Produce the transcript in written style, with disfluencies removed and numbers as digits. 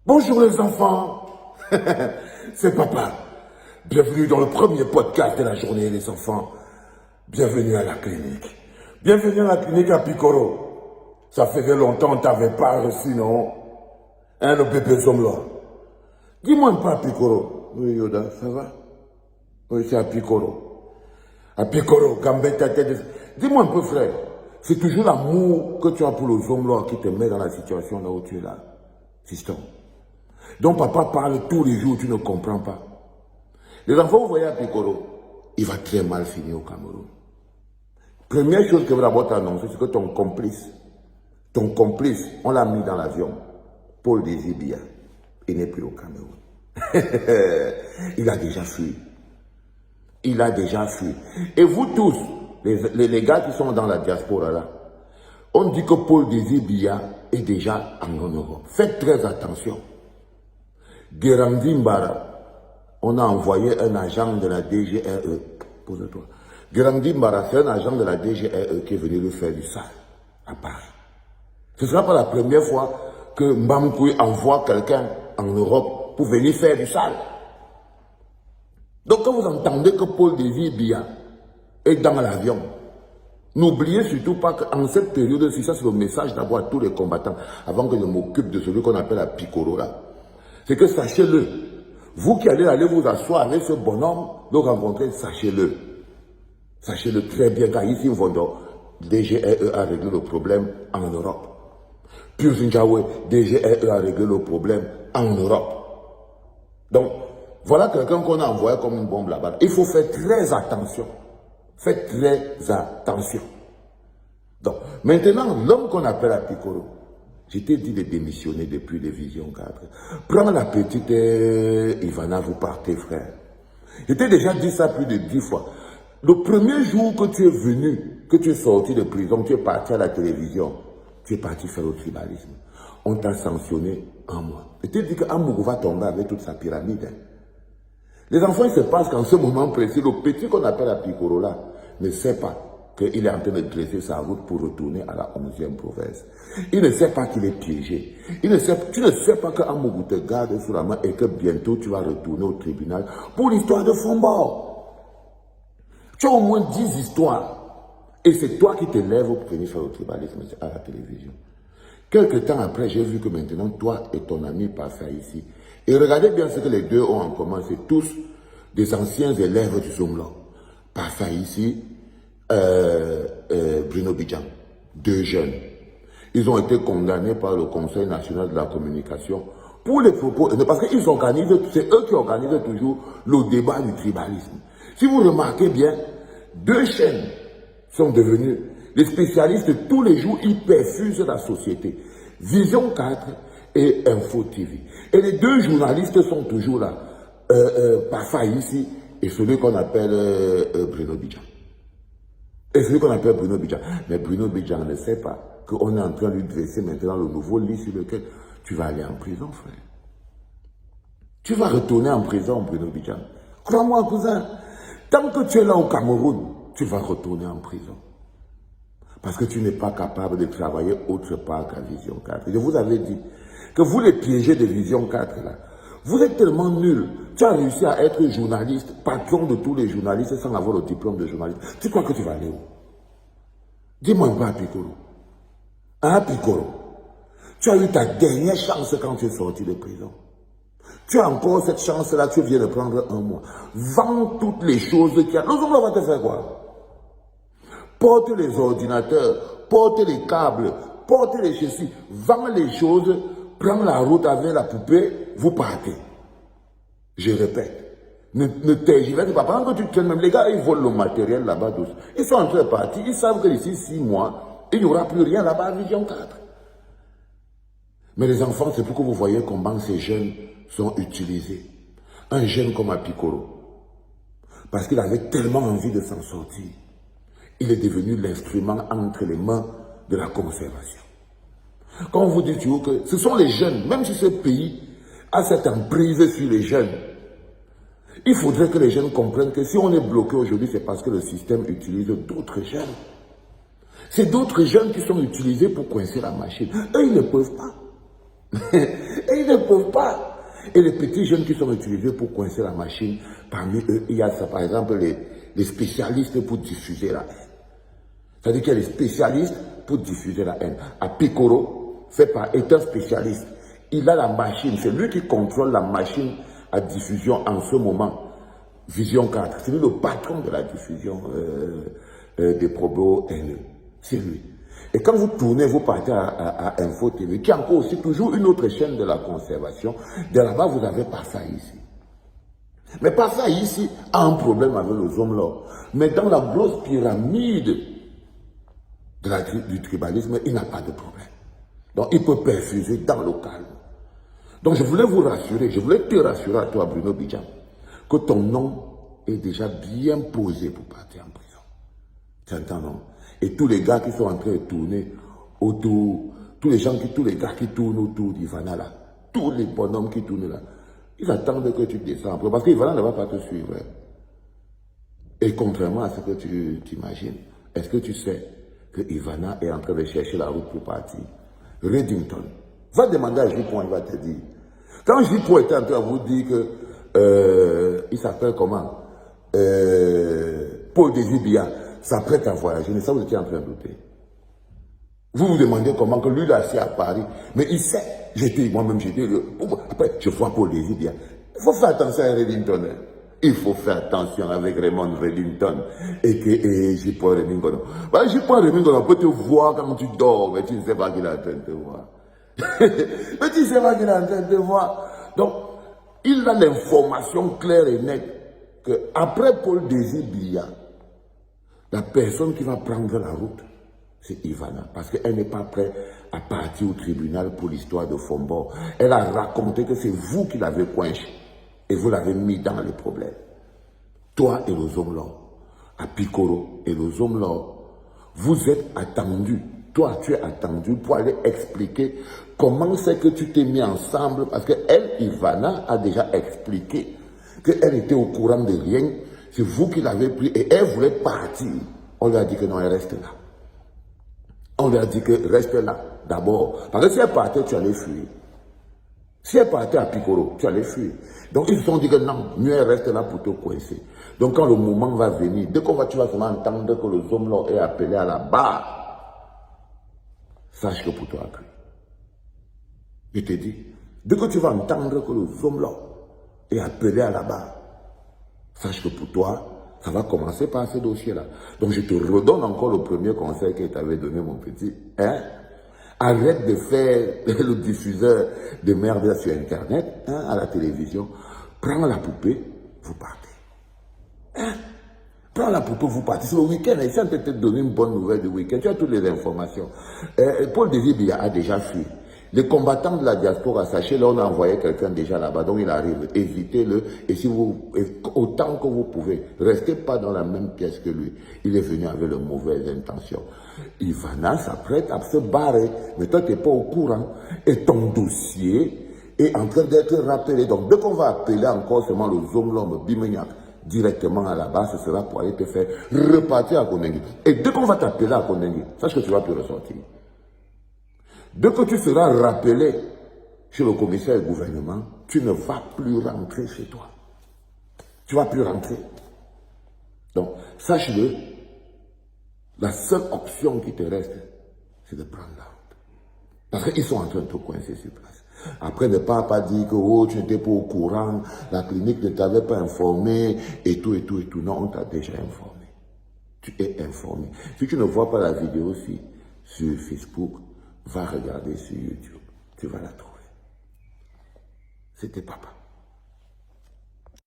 Bonjour les enfants, c'est papa. Bienvenue dans le premier podcast de la journée des enfants. Bienvenue à la clinique. Bienvenue à la clinique à Piccolo. Ça faisait longtemps que tu n'avais pas reçu, non? Hein, le bébé Zomla. Dis-moi un peu à Piccolo. Oui, Yoda, ça va? Oui, c'est à Piccolo. À Piccolo, Gambetta, dis-moi un peu, frère. C'est toujours l'amour que tu as pour le Zomla qui te met dans la situation là où tu es là. Fiston. Donc papa parle tous les jours, tu ne comprends pas. Les enfants, vous voyez à Piccolo, il va très mal finir au Cameroun. Première chose que je veux d'abord t'annoncer, c'est que ton complice, on l'a mis dans l'avion, Paul Désibia, il n'est plus au Cameroun. Il a déjà fui. Il a déjà fui. Et vous tous, les gars qui sont dans la diaspora là, on dit que Paul Désibia est déjà en Europe. Faites très attention. Guérandi Mbara, on a envoyé un agent de la DGRE. Pose-toi. Guérandi Mbara, c'est un agent de la DGRE qui est venu lui faire du sale à Paris. Ce ne sera pas la première fois que Mbamkoui envoie quelqu'un en Europe pour venir faire du sale. Donc quand vous entendez que Paul Désibia est dans l'avion, n'oubliez surtout pas qu'en cette période-ci, ça c'est le message d'abord à tous les combattants, avant que je m'occupe de celui qu'on appelle la Piccolo là. C'est que sachez-le, vous qui allez vous asseoir avec ce bonhomme, le rencontrer, sachez-le. Sachez-le très bien, car ici, Vondo, DGRE a réglé le problème en Europe. Puis Zinjawe, DGRE a réglé le problème en Europe. Donc, voilà quelqu'un qu'on a envoyé comme une bombe là-bas. Il faut faire très attention. Faites très attention. Donc, maintenant, l'homme qu'on appelle à Piccolo, je t'ai dit de démissionner depuis les Visions 4. Prends la petite Ivana, vous partez, frère. Je t'ai déjà dit ça plus de 10 fois. Le premier jour que tu es venu, que tu es sorti de prison, tu es parti à la télévision, tu es parti faire le tribalisme. On t'a sanctionné un mois. Je t'ai dit qu'Amougou va tomber avec toute sa pyramide. Les enfants, il se passe qu'en ce moment précis, le petit qu'on appelle à Piccolo là, ne sait pas qu'il est en train de dresser sa route pour retourner à la 11e province. Il ne sait pas qu'il est piégé. Tu ne sais pas qu'Amougou te garde sous la main et que bientôt tu vas retourner au tribunal pour l'histoire de Fombor. Tu as au moins 10 histoires. Et c'est toi qui te lèves pour venir faire le tribalisme à la télévision. Quelque temps après, j'ai vu que maintenant, toi et ton ami passaient ici. Et regardez bien ce que les deux ont en commun. C'est tous des anciens élèves du Zomla. Passaient ici, Bruno Bidjan, 2 jeunes. Ils ont été condamnés par le Conseil national de la communication pour les propos, parce qu'ils organisent, c'est eux qui organisent toujours le débat du tribalisme. Si vous remarquez bien, 2 chaînes sont devenues, les spécialistes tous les jours, ils perfusent la société. Vision 4 et Info TV. Et les 2 journalistes sont toujours là. Parfois ici, et celui qu'on appelle Bruno Bidjan. Et celui qu'on appelle Bruno Bidjan. Mais Bruno Bidjan ne sait pas qu'on est en train de lui dresser maintenant le nouveau lit sur lequel tu vas aller en prison, frère. Tu vas retourner en prison, Bruno Bidjan. Crois-moi, cousin. Tant que tu es là au Cameroun, tu vas retourner en prison. Parce que tu n'es pas capable de travailler autre part qu'à Vision 4. Je vous avais dit que vous les piégés de Vision 4 là, vous êtes tellement nuls. Tu as réussi à être journaliste, patron de tous les journalistes sans avoir le diplôme de journaliste. Tu crois que tu vas aller où? Dis-moi un peu à Piccolo. Hein, Piccolo? Tu as eu ta dernière chance quand tu es sorti de prison. Tu as encore cette chance-là, tu viens de prendre un mois. Vends toutes les choses qu'il y a. L'autre va te faire quoi? Porte les ordinateurs, porte les câbles, porte les châssis, vends les choses, prends la route avec la poupée, vous partez. Je répète, ne tergiversez pas. Pendant que tu tiens, même les gars, ils volent le matériel là-bas tous. Ils sont en train de partir, ils savent que d'ici 6 mois, il n'y aura plus rien là-bas à Vision 4. Mais les enfants, c'est pour que vous voyez comment ces jeunes sont utilisés. Un jeune comme Piccolo, parce qu'il avait tellement envie de s'en sortir, il est devenu l'instrument entre les mains de la conservation. Quand on vous dit toujours que ce sont les jeunes, même si ce pays a cette emprise sur les jeunes, il faudrait que les jeunes comprennent que si on est bloqué aujourd'hui, c'est parce que le système utilise d'autres jeunes. C'est d'autres jeunes qui sont utilisés pour coincer la machine. Eux, ils ne peuvent pas. Et Et ils ne peuvent pas. Et les petits jeunes qui sont utilisés pour coincer la machine, parmi eux, il y a ça, par exemple les spécialistes pour diffuser la haine. C'est-à-dire qu'il y a les spécialistes pour diffuser la haine. À Piccolo, est un spécialiste. Il a la machine, c'est lui qui contrôle la machine à diffusion en ce moment. Vision 4, c'est lui le patron de la diffusion des propos haineux. C'est lui. Et quand vous tournez, vous partez à Info TV, qui est encore aussi toujours une autre chaîne de la conservation. De là-bas, vous avez Passa ici. Mais Passa ici a un problème avec les hommes là. Mais dans la grosse pyramide du tribalisme, il n'a pas de problème. Donc, il peut perfuser dans le calme. Donc, je voulais vous rassurer, je voulais te rassurer à toi, Bruno Bidjam, que ton nom est déjà bien posé pour partir en prison. Tu entends, non? Et tous les gars qui sont en train de tourner autour, tous les gars qui tournent autour d'Ivana là, tous les bonhommes qui tournent là, ils attendent que tu descends. Parce qu'Ivana ne va pas te suivre. Et contrairement à ce que tu t'imagines, est-ce que tu sais que Ivana est en train de chercher la route pour partir? Reddington. Va demander à J-Point, il va te dire. Quand J-Point était en train de vous dire que, il s'appelle comment? Paul Désibia s'apprête à voyager, mais ça vous étiez en train de douter. Vous vous demandez comment que lui, là, c'est à Paris. Mais il sait. Moi-même, après, je vois Paul Désibia. Il faut faire attention à Reddington. Hein. Il faut faire attention avec Raymond Reddington et J-Point Remington. Bah, J-Point Remington, on peut te voir quand tu dors, mais tu ne sais pas qu'il est en train de te voir. Mais tu ne sais pas qu'il est en train de te voir. Donc, il a l'information claire et nette qu'après Paul Désibia, la personne qui va prendre la route, c'est Ivana, parce qu'elle n'est pas prête à partir au tribunal pour l'histoire de Fombo. Elle a raconté que c'est vous qui l'avez coincé et vous l'avez mis dans les problèmes. Toi et les hommes là, à Piccolo et les hommes là, vous êtes attendus. Toi, tu es attendu pour aller expliquer comment c'est que tu t'es mis ensemble, parce qu'elle, Ivana, a déjà expliqué qu'elle était au courant de rien. C'est vous qui l'avez pris et elle voulait partir. On lui a dit que non, elle reste là. On lui a dit que reste là, d'abord. Parce que si elle partait, tu allais fuir. Si elle partait à Piccolo, tu allais fuir. Donc ils se sont dit que non, mieux elle reste là pour te coincer. Donc quand le moment va venir, dès qu'on va, tu vas seulement entendre que le homme là est appelé à la barre, sache que pour toi, après. Je te dis, dès que tu vas entendre que le homme là est appelé à la barre, sache que pour toi, ça va commencer par ce dossier-là. Donc, je te redonne encore le premier conseil que je t'avais donné, mon petit. Hein? Arrête de faire le diffuseur de merde sur Internet, hein, à la télévision. Prends la poupée, vous partez. Hein? Prends la poupée, vous partez. C'est le week-end. Ici, on peut te donner une bonne nouvelle du week-end. Tu as toutes les informations. Paul Désibia a déjà fui. Les combattants de la diaspora, sachez, là, on a envoyé quelqu'un déjà là-bas, donc il arrive. Évitez-le. Et si vous, autant que vous pouvez, restez pas dans la même pièce que lui. Il est venu avec de mauvaises intentions. Ivana s'apprête à se barrer. Mais toi, tu n'es pas au courant. Et ton dossier est en train d'être rappelé. Donc, dès qu'on va appeler encore seulement le l'homme Bimeniac, directement à la base, ce sera pour aller te faire repartir à Konengi. Et dès qu'on va t'appeler à Konengi, sache que tu vas plus ressortir. Dès que tu seras rappelé chez le commissaire du gouvernement, tu ne vas plus rentrer chez toi. Tu ne vas plus rentrer. Donc, sache-le, la seule option qui te reste, c'est de prendre la route. Parce qu'ils sont en train de te coincer sur place. Après, ne pas dire que oh, tu n'étais pas au courant, la clinique ne t'avait pas informé, et tout, et tout, et tout. Non, on t'a déjà informé. Tu es informé. Si tu ne vois pas la vidéo aussi sur Facebook, va regarder sur YouTube. Tu vas la trouver. C'était papa.